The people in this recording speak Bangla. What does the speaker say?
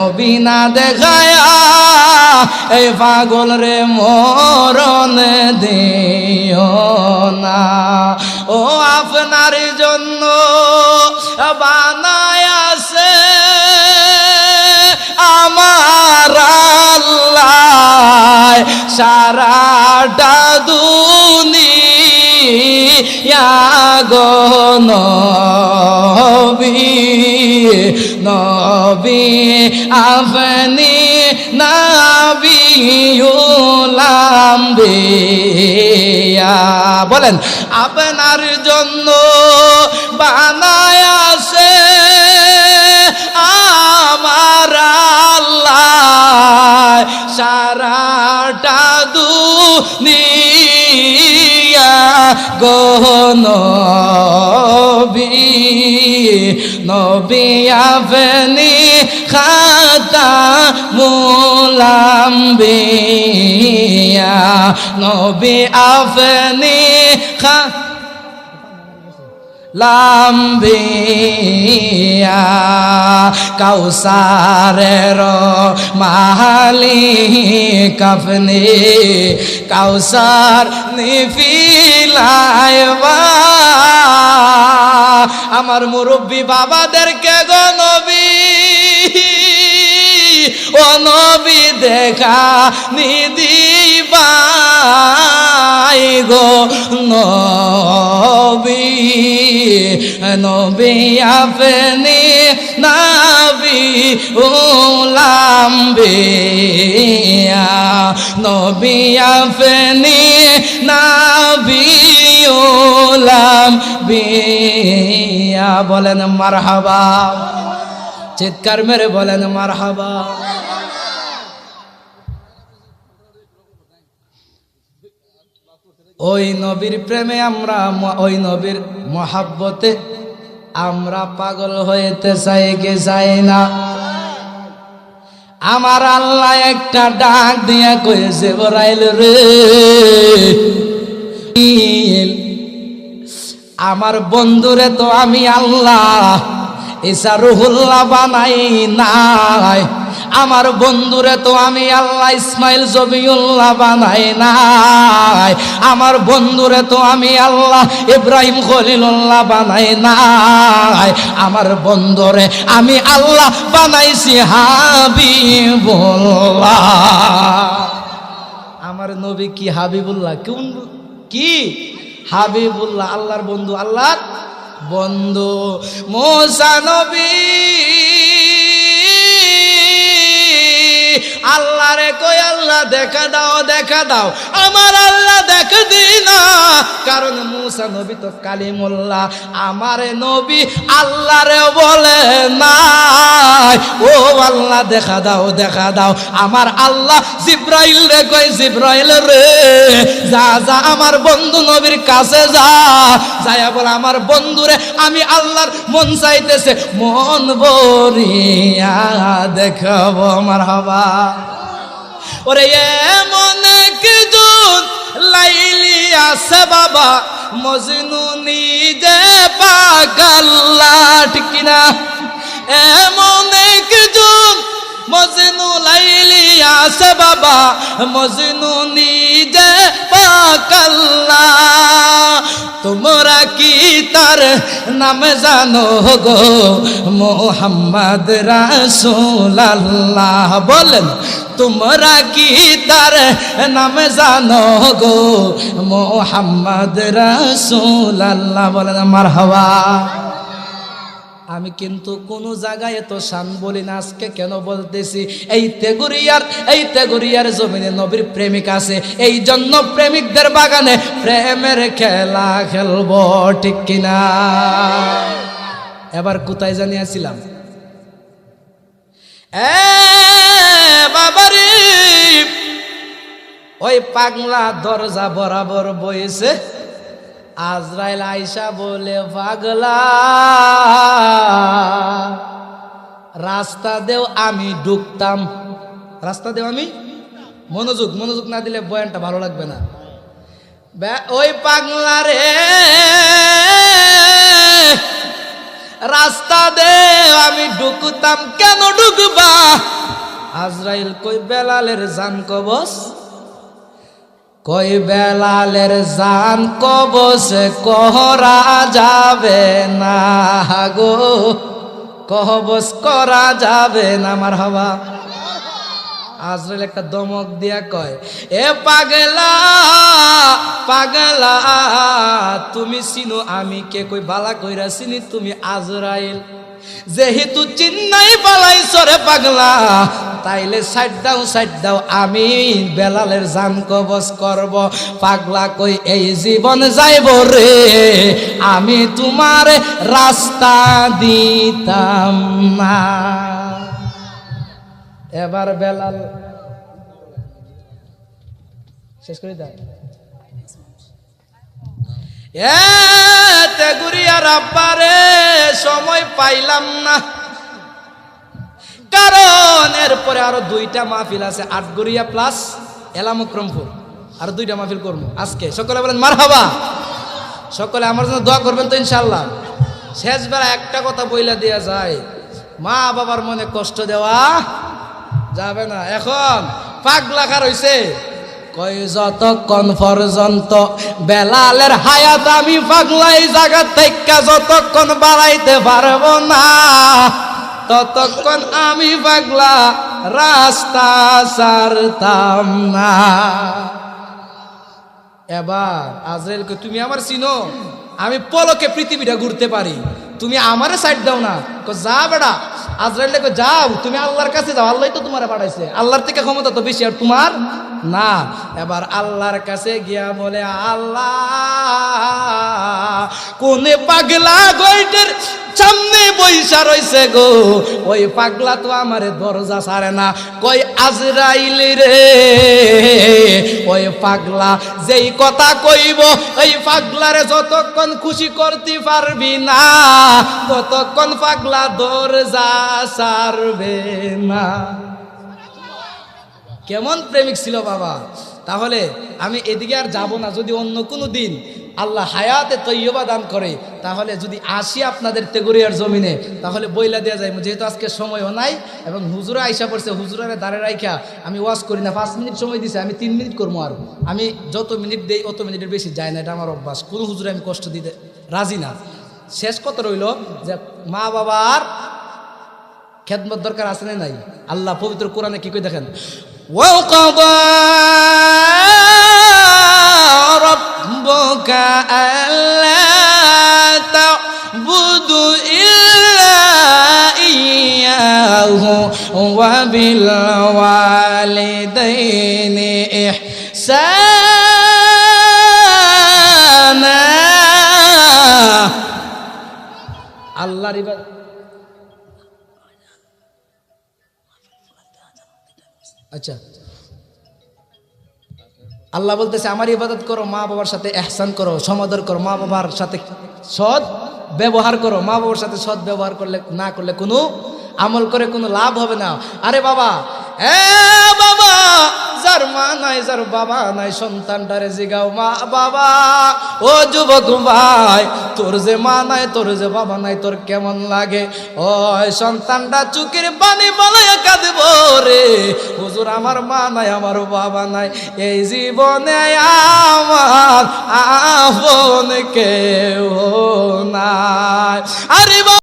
বিনা দেখায়া এই পাগল রে মরণ দিও না। ও আপনার জন্য বানায়াছে আমার আল্লাহ সারাটা দুনিয়া গো নবী নবী আপনি নবিউল আম্বিয়া। বলেন আপনার জন্য বানায়াছে আমার আল্লাহ সারাটা দুনিয়া গো নবী নবী আপনি খাতামুল আম্বিয়া নবী আপনি লাম্বিয়া কাউসারের মালিক আপনি কাউসার নিফিলাইবা আমার মুরব্বী বাবাদেরকে গো নবী ও নবী দেখা নিদিবাই গো নবী নবী আপনি নবিউল আম্বিয়া নবী আপনি নবিউল আম্বিয়া। বলেন মারহাবা, চিৎকার মেরে বলেন মারহাবা। ওই নবীর প্রেমে আমরা ওই নবীর মহাব্বতে আমরা পাগল হইতে চাই কি চাই না? আমার আল্লাহ একটা ডাক দিয়া কইছে জিবরাইল রে আমার বন্ধুরে তো আমি আল্লাহ ঈসা রুহুল্লাহ বানাই নাই, আমার বন্ধুরে তো আমি আল্লাহ ইসমাইল জবিউল্লাহ বানাই নাই, আমার বন্ধুরে তো আমি আল্লাহ ইব্রাহিম খলিলুল্লাহ বানাই নাই, আমার বন্ধুরে আমি আল্লাহ বানাইছি হাবিবুল্লাহ। আমার নবী কি হাবিবুল্লাহ? কোন কি হাবিবুল্লাহ? আল্লাহর বন্ধু, আল্লাহর বন্ধু। মুসা নবী আল্লাহ রে কই আল্লাহ দেখা দাও দেখা দাও, আমার আল্লাহ দেখা দিই না, কারণ মুসা নবী তো কালিমুল্লাহ। আমার নবী আল্লাহ রে বলে নাই ও আল্লাহ দেখা দাও দেখা দাও, আমার আল্লাহ জিব্রাইল রে কই জিব্রাইল রে যা যা আমার বন্ধু নবীর কাছে যা, যায়া বলে আমার বন্ধুরে আমি আল্লাহর মন চাইতেছে মন ভরিয়া দেখাবো। মারহাবা। ওরে এমন একজন লাইলি আছে বাবা মজনু নিজে পাগল্লা, ঠিক কিনা? এমন একজন মজনু লাইলি আছে বাবা মজনু নিজে পাগল্লা, তোমরা কি তার নাম জানো গো মুহাম্মদ রাসূলুল্লাহ? বলেন তোমরা কি তার নাম জানো গো মুহাম্মদ রাসূলুল্লাহ? বলেন মারহাবা। আমি কিন্তু কোন জায়গায় এত শান বলি না, আজকে কেন বলতেছি? এই তেগুরিয়ার জমিনে নবীর প্রেমিক আছে, এই জন্য প্রেমিকদের বাগানে প্রেমের খেলা খেলবো, ঠিক কিনা? এবার কোথায় জানিয়েছিলাম? বাবারে ওই পাগলা দরজা বরাবর বইছে, আজরাইল আইসা বলে পাগলা রাস্তা দেও আমি ঢুকতাম, রাস্তা দেও আমি। মনোযোগ না দিলে বয়ানটা ভালো লাগবে না। ওই পাগলা রে রাস্তা দে, আমি ঢুকতাম। কেন ঢুকবা? আজরাইল কই বেলালের জান কবজ, কই বেলালের জান কবজ করা যাবে না গো, কবজ করা যাবে না। মারহাবা। আজরাইল একটা দমক দিয়া কয়, এ পাগলা পাগলা, তুমি চিনো আমি কে? কই বালা কইরা চিনি, তুমি আজরাইল। যেহেতু চিন্নাই পালাইছ রে পাগলা, তাইলে সাইড দাও, আমি বেলালের জান কবজ করব। পাগলা কই এই জীবন যাইব রে, আমি তোমার রাস্তা দিতাম না। এবার বেলাল শেষ করে দাও। তেগুরিয়ার আব্বারে সময় পাইলাম না, কারণ এরপরে আরো 2টা মাহফিল আছে, আটগড়িয়া প্লাস এলামুক্রমপুর, আর 2টা মাহফিল করবো আজকে। সকলে বলেন মারহাবা। সকলে আমার জন্য দোয়া করবেন তো ইনশাআল্লাহ। শেষ বেলা একটা কথা বইলা দেয়া যায়, মা বাবার মনে কষ্ট দেওয়া যাবে না। এখন পাগলা কার হইছে, কই যতক্ষণ পর্যন্ত বেলালের হায়াত আমি পাগলাই জায়গা থেকে যতক্ষণ বাড়াইতে পারবো না, ততক্ষণ আমি পাগলা রাস্তা ছাড়তাম না। এবার আজরাইলকে, তুমি আমার চিনো? আমি পলকে পৃথিবীটা ঘুরতে পারি, তুমি আমারে সাইড দাও না। যা বেড়া। আজরাইল কো যাও, তুমি আল্লাহর কাছে যাও, আল্লাহ তো তোমার পাঠাইছে, আল্লাহর থেকে ক্ষমতা তো বেশি আর তোমার না। এবার আল্লাহর কাছে গিয়া বলে, আল্লাহ কোনে পাগলা গইটের সামনে বইসা রইছে গো, ওই পাগলা তো আমারে দরজা ছাড়ে না। কই আজরাইল রে, ওই পাগলা যেই কথা কইব, ওই পাগলারে যতক্ষণ খুশি করতে পারবি না, ততক্ষণ পাগলা দরজা ছাড়বে না। কেমন প্রেমিক ছিল বাবা। তাহলে আমি এদিকে আর যাব না। যদি অন্য কোনো দিন আল্লাহ হায়াতে তৈয়বা দান করে, তাহলে যদি আসি আপনাদের তেগুরিয়ার জমিনে, তাহলে বইলা দেওয়া যায়। যেহেতু আজকে সময়ও নাই এবং হুজুরা আইসা পড়ছে, হুজুরারে দাঁড়ে রাইখা আমি ওয়াজ করি না। 5 মিনিট সময় দিছে, আমি 3 মিনিট করবো। আর আমি যত মিনিট দেই অত মিনিটের বেশি যায় না, এটা আমার অভ্যাস। কোনো হুজুরে আমি কষ্ট দিতে রাজি না। শেষ কত রইল যে মা বাবার খেদমত দরকার আছে না নাই? আল্লাহ পবিত্র কোরআনে কি কই দেখেন, وَقَضَى رَبُّكَ أَلَّا تَعْبُدُوا إِلَّا إِيَّاهُ وَبِالْوَالِدَيْنِ إِحْسَانًا। আল্লাহর ইবাদত। আচ্ছা, আল্লাহ বলতেছে আমার ইবাদত করো, মা বাবার সাথে ইহসান করো, সমাদর করো, মা বাবার সাথে সৎ ব্যবহার করো। মা বাবার সাথে সৎ ব্যবহার করলে না করলে কোনো আমল করে কোনো লাভ হবে না। আরে বাবা, বাবা যার মা নাই, যার বাবা নাই, সন্তানটারে জিগাও মা বাবা। ও যুবক ভাই, তোর যে মা নাই, তোর যে বাবা নাই, তোর কেমন লাগে? ওই সন্তানটা চুকের পানি বলাইয়া কাঁদব রে, হুজুর আমার মা নাই, আমার বাবা নাই, এই জীবনে আমার আপন কেউ নাই। আরে